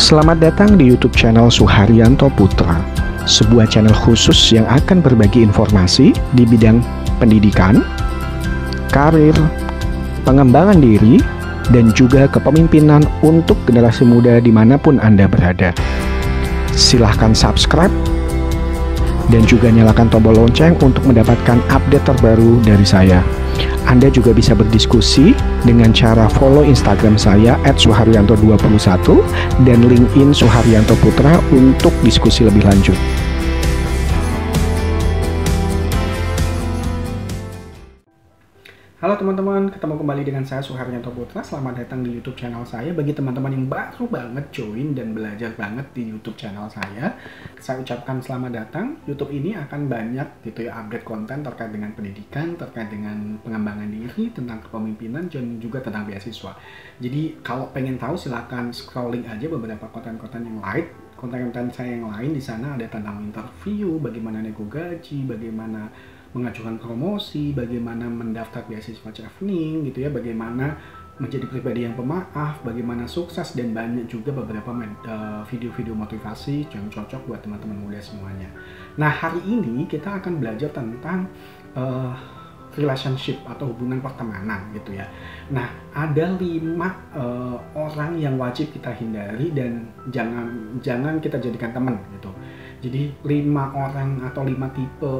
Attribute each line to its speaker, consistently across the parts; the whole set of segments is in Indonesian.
Speaker 1: Selamat datang di YouTube channel Suharyanto Putra, sebuah channel khusus yang akan berbagi informasi di bidang pendidikan, karir, pengembangan diri, dan juga kepemimpinan untuk generasi muda dimanapun Anda berada. Silahkan subscribe dan juga nyalakan tombol lonceng untuk mendapatkan update terbaru dari saya. Anda juga bisa berdiskusi dengan cara follow Instagram saya @suharyanto21 dan LinkedIn Suharyanto Putra untuk diskusi lebih lanjut. Halo teman-teman, ketemu kembali dengan saya Suharyanto Putra. Selamat datang di YouTube channel saya. Bagi teman-teman yang baru banget join dan belajar banget di YouTube channel saya ucapkan selamat datang. YouTube ini akan banyak gitu ya update konten terkait dengan pendidikan, terkait dengan pengembangan diri, tentang kepemimpinan, dan juga tentang beasiswa. Jadi kalau pengen tahu silahkan scrolling aja beberapa konten-konten yang lain. Konten-konten saya yang lain di sana ada tentang interview, bagaimana nego gaji, bagaimana mengajukan promosi, bagaimana mendaftar beasiswa Chevening gitu ya, bagaimana menjadi pribadi yang pemaaf, bagaimana sukses, dan banyak juga beberapa video-video motivasi yang cocok buat teman-teman muda semuanya. Nah, hari ini kita akan belajar tentang relationship atau hubungan pertemanan gitu ya. Nah, ada 5 orang yang wajib kita hindari dan jangan kita jadikan teman gitu. Jadi 5 orang atau 5 tipe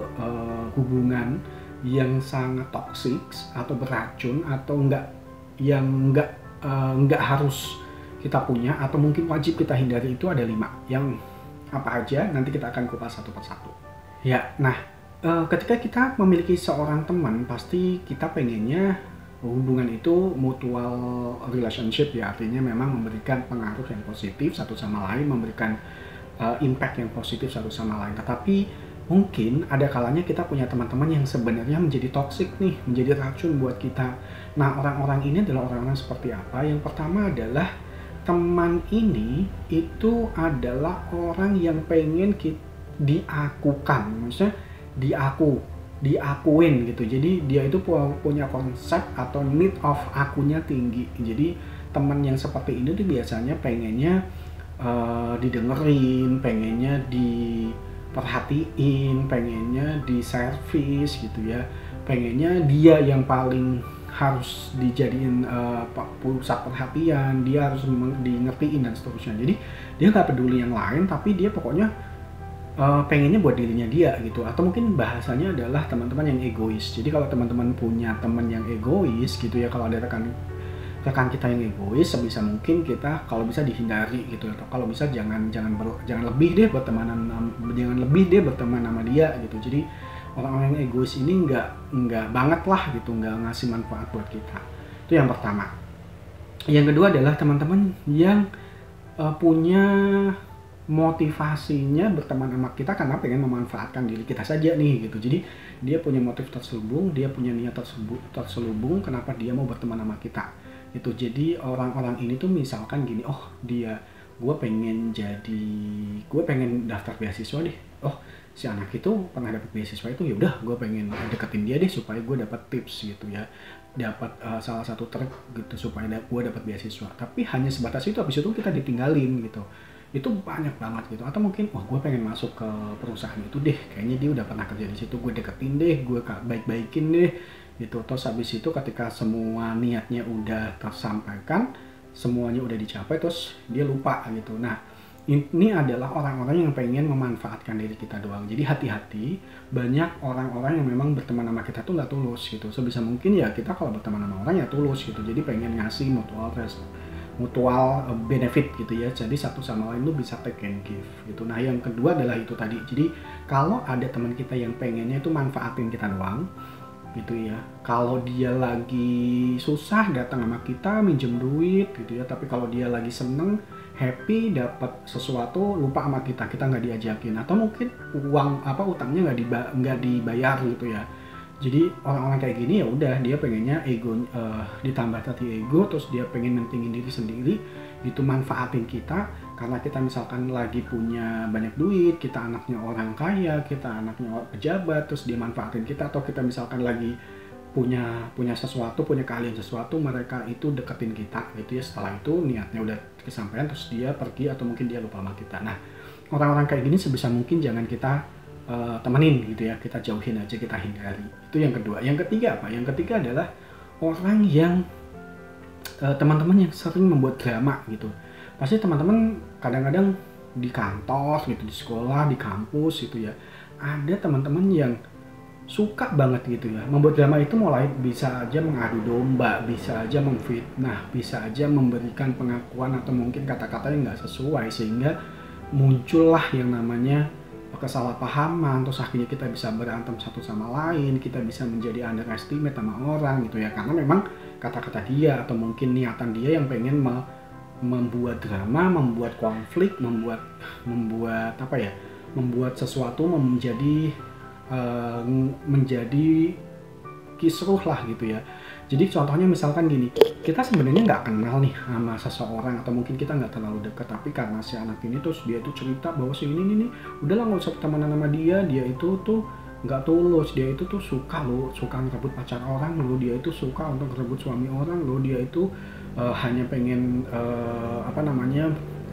Speaker 1: hubungan yang sangat toksik atau beracun atau enggak harus kita punya atau mungkin wajib kita hindari, itu ada 5. Yang apa aja nanti kita akan kupas satu persatu. Ya, nah ketika kita memiliki seorang teman pasti kita pengennya hubungan itu mutual relationship ya, artinya memang memberikan pengaruh yang positif satu sama lain, memberikan impact yang positif satu sama lain. Tetapi mungkin ada kalanya kita punya teman-teman yang sebenarnya menjadi toksik nih, menjadi racun buat kita. Nah, orang-orang ini adalah orang-orang seperti apa? Yang pertama adalah teman ini itu adalah orang yang pengen diakukan, maksudnya diakuin gitu. Jadi dia itu punya konsep atau need of akunya tinggi. Jadi teman yang seperti ini tuh biasanya pengennya didengerin, pengennya diperhatiin, pengennya diservis gitu ya, pengennya dia yang paling harus dijadiin pusat perhatian, dia harus di ngertiin dan seterusnya. Jadi dia nggak peduli yang lain, tapi dia pokoknya pengennya buat dirinya dia gitu. Atau mungkin bahasanya adalah teman-teman yang egois. Jadi kalau teman-teman punya teman yang egois gitu ya, kalau ada rekan kita yang egois, sebisa mungkin kita kalau bisa dihindari gitu, atau kalau bisa jangan lebih deh berteman sama dia gitu. Jadi orang-orang yang egois ini nggak banget lah gitu, nggak ngasih manfaat buat kita. Itu yang pertama. Yang kedua adalah teman-teman yang punya motivasinya berteman sama kita karena pengen memanfaatkan diri kita saja nih gitu. Jadi dia punya motif terselubung, dia punya niat terselubung kenapa dia mau berteman sama kita itu. Jadi orang-orang ini tuh misalkan gini, gue pengen daftar beasiswa deh, si anak itu pernah dapat beasiswa itu, ya udah gue pengen deketin dia deh supaya gue dapat tips gitu ya, dapat salah satu trik gitu supaya gue dapat beasiswa. Tapi hanya sebatas itu, habis itu kita ditinggalin gitu. Itu banyak banget gitu. Atau mungkin gue pengen masuk ke perusahaan itu deh, kayaknya dia udah pernah kerja di situ, gue deketin deh, gue baik-baikin deh gitu. Terus habis itu ketika semua niatnya udah tersampaikan, semuanya udah dicapai, terus dia lupa gitu. Nah, ini adalah orang-orang yang pengen memanfaatkan diri kita doang. Jadi hati-hati, banyak orang-orang yang memang berteman sama kita tuh nggak tulus gitu. Sebisa mungkin ya kita kalau berteman sama orang ya tulus gitu. Jadi pengen ngasih mutual benefit gitu ya. Jadi satu sama lain lu bisa take and give gitu. Nah, yang kedua adalah itu tadi. Jadi kalau ada teman kita yang pengennya itu manfaatin kita doang gitu ya, kalau dia lagi susah datang sama kita minjem duit gitu ya, tapi kalau dia lagi seneng happy dapat sesuatu lupa sama kita nggak diajakin, atau mungkin utangnya nggak dibayar gitu ya. Jadi orang-orang kayak gini ya udah, dia pengennya ego ditambah tadi ego, terus dia pengen mentingin diri sendiri gitu, manfaatin kita karena kita misalkan lagi punya banyak duit, kita anaknya orang kaya, kita anaknya pejabat, terus dia manfaatin kita. Atau kita misalkan lagi punya sesuatu, punya keahlian sesuatu, mereka itu deketin kita gitu ya. Setelah itu niatnya udah kesampaian, terus dia pergi atau mungkin dia lupa sama kita. Nah, orang-orang kayak gini sebisa mungkin jangan kita temenin gitu ya, kita jauhin aja, kita hindari. Itu yang kedua. Yang ketiga apa? Yang ketiga adalah orang yang teman-teman yang sering membuat drama gitu. Pasti teman-teman kadang-kadang di kantor gitu, di sekolah, di kampus gitu ya, ada teman-teman yang suka banget gitu ya membuat drama. Itu mulai bisa aja mengadu domba, bisa aja memfitnah, bisa aja memberikan pengakuan atau mungkin kata-kata yang nggak sesuai, sehingga muncullah yang namanya kesalahpahaman. Terus akhirnya kita bisa berantem satu sama lain, kita bisa menjadi underestimate sama orang gitu ya, karena memang kata-kata dia atau mungkin niatan dia yang pengen membuat drama, membuat konflik, membuat apa ya, membuat sesuatu menjadi kisruh lah gitu ya. Jadi contohnya misalkan gini, kita sebenarnya nggak kenal nih sama seseorang atau mungkin kita nggak terlalu dekat, tapi karena si anak ini terus dia tuh cerita bahwa si ini nih udahlah nggak usah temenan sama dia itu tuh nggak tulus, dia itu tuh suka ngerebut pacar orang lo, dia itu suka untuk ngerebut suami orang lo, dia itu hanya pengen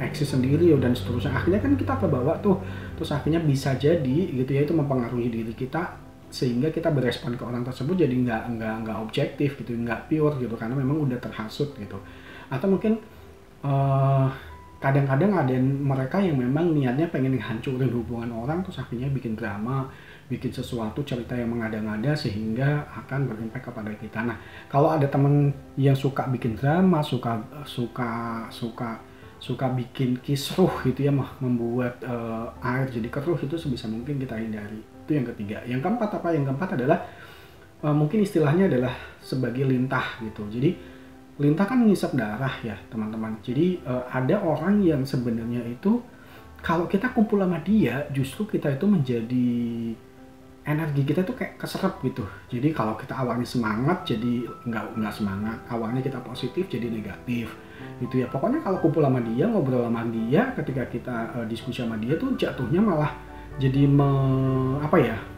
Speaker 1: eksis sendiri dan seterusnya. Akhirnya kan kita kebawa tuh, terus akhirnya bisa jadi gitu ya, itu mempengaruhi diri kita sehingga kita berespon ke orang tersebut jadi nggak objektif gitu, nggak pure gitu, karena memang udah terhasut gitu. Atau mungkin kadang-kadang ada mereka yang memang niatnya pengen menghancurin hubungan orang, terus akhirnya bikin drama, bikin sesuatu cerita yang mengada-ngada sehingga akan berimpact kepada kita. Nah, kalau ada teman yang suka bikin drama, suka bikin kisruh gitu ya, membuat air jadi keruh, itu sebisa mungkin kita hindari. Itu yang ketiga. Yang keempat apa? Yang keempat adalah mungkin istilahnya adalah sebagai lintah gitu. Jadi lintah kan ngisap darah ya teman-teman. Jadi ada orang yang sebenarnya itu kalau kita kumpul sama dia, justru kita itu menjadi energi kita tuh kayak keserap gitu. Jadi kalau kita awalnya semangat jadi nggak semangat, awalnya kita positif jadi negatif gitu ya. Pokoknya kalau kumpul sama dia, ngobrol sama dia, ketika kita diskusi sama dia tuh jatuhnya malah jadi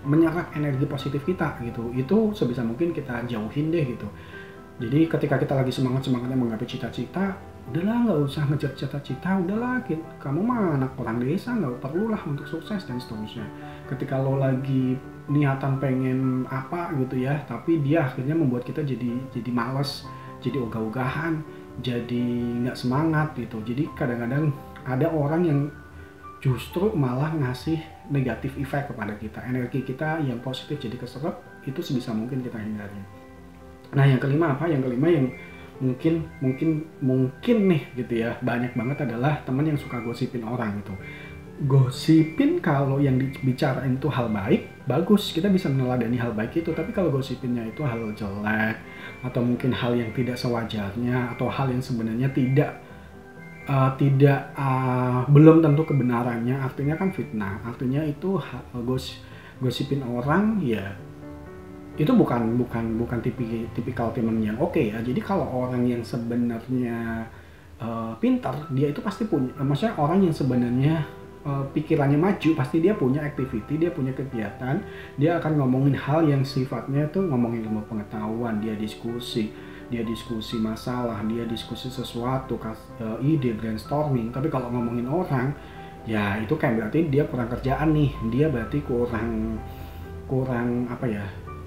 Speaker 1: menyerap energi positif kita gitu. Itu sebisa mungkin kita jauhin deh gitu. Jadi ketika kita lagi semangatnya menggapai cita-cita, udahlah nggak usah ngejar cita-cita, udahlah kamu mah anak orang desa, nggak perlulah untuk sukses dan seterusnya. Ketika lo lagi niatan pengen apa gitu ya, tapi dia akhirnya membuat kita jadi malas, jadi ogah-ogahan, jadi nggak semangat gitu. Jadi kadang-kadang ada orang yang justru malah ngasih negatif effect kepada kita, energi kita yang positif jadi keserap. Itu sebisa mungkin kita hindari. Nah, yang kelima apa? Yang kelima yang mungkin nih gitu ya, banyak banget adalah teman yang suka gosipin orang gitu. Gosipin kalau yang dibicarain itu hal baik, bagus, kita bisa meneladani hal baik itu. Tapi kalau gosipinnya itu hal jelek atau mungkin hal yang tidak sewajarnya atau hal yang sebenarnya belum tentu kebenarannya, artinya kan fitnah. Artinya itu gosipin orang ya, itu bukan tipikal teman yang oke ya. Jadi kalau orang yang sebenarnya pintar, dia itu pasti punya, maksudnya orang yang sebenarnya pikirannya maju, pasti dia punya activity, dia punya kegiatan, dia akan ngomongin hal yang sifatnya tuh ngomongin ilmu pengetahuan, dia diskusi masalah, dia diskusi sesuatu, ide, brainstorming. Tapi kalau ngomongin orang, ya itu kayak berarti dia kurang kerjaan nih, dia berarti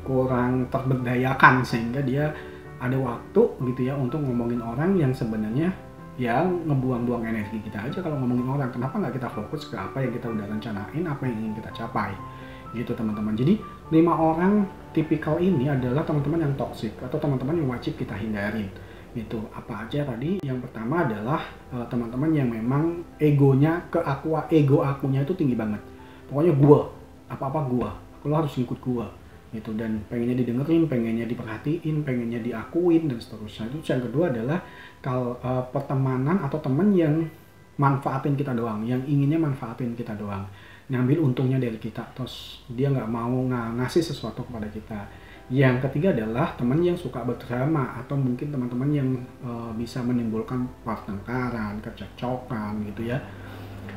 Speaker 1: kurang terberdayakan, sehingga dia ada waktu gitu ya untuk ngomongin orang yang sebenarnya ya ngebuang-buang energi kita aja kalau ngomongin orang. Kenapa nggak kita fokus ke apa yang kita udah rencanain, apa yang ingin kita capai gitu teman-teman. Jadi 5 orang tipikal ini adalah teman-teman yang toksik atau teman-teman yang wajib kita hindarin gitu. Apa aja tadi? Yang pertama adalah teman-teman yang memang ego akunya itu tinggi banget. Pokoknya apa-apa lo harus ngikut gua gitu, dan pengennya didengerin, pengennya diperhatiin, pengennya diakuin dan seterusnya. Itu yang kedua adalah kalau pertemanan atau teman yang manfaatin kita doang, yang inginnya manfaatin kita doang, ngambil untungnya dari kita, terus dia nggak mau ngasih sesuatu kepada kita. Yang ketiga adalah teman yang suka berdrama atau mungkin teman-teman yang bisa menimbulkan pertengkaran, kecekcokan gitu ya.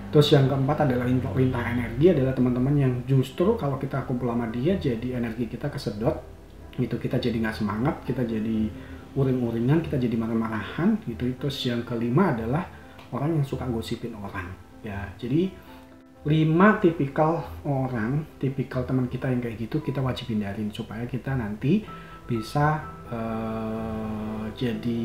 Speaker 1: Terus yang keempat adalah lintah energi, adalah teman-teman yang justru kalau kita kumpul sama dia jadi energi kita kesedot, gitu. Kita jadi nggak semangat, kita jadi uring-uringan, kita jadi marah-marahan gitu. Terus yang kelima adalah orang yang suka gosipin orang ya. Jadi 5 tipikal orang, tipikal teman kita yang kayak gitu kita wajib hindarin supaya kita nanti bisa jadi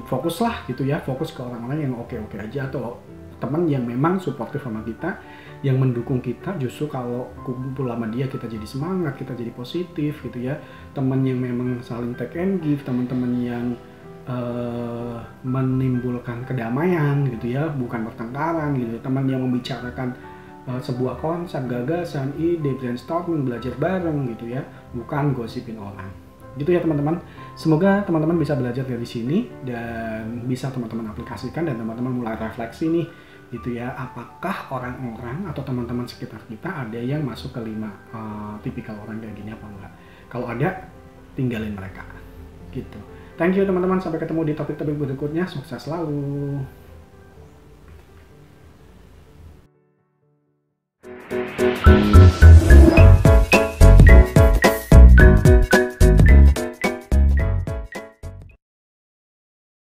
Speaker 1: fokus lah gitu ya, fokus ke orang-orang yang oke-oke aja, atau teman yang memang suportif sama kita, yang mendukung kita. Justru kalau kumpul sama dia kita jadi semangat, kita jadi positif gitu ya. Teman yang memang saling take and give, teman-teman yang menimbulkan kedamaian gitu ya, bukan pertengkaran gitu. Teman yang membicarakan sebuah konsep, gagasan, ide, brainstorming, belajar bareng gitu ya, bukan gosipin orang. Gitu ya teman-teman. Semoga teman-teman bisa belajar dari sini dan bisa teman-teman aplikasikan, dan teman-teman mulai refleksi nih gitu ya, apakah orang-orang atau teman-teman sekitar kita ada yang masuk ke 5 tipikal orang kayak gini apa enggak. Kalau ada, tinggalin mereka gitu. Thank you teman-teman, sampai ketemu di topik-topik berikutnya. Sukses selalu.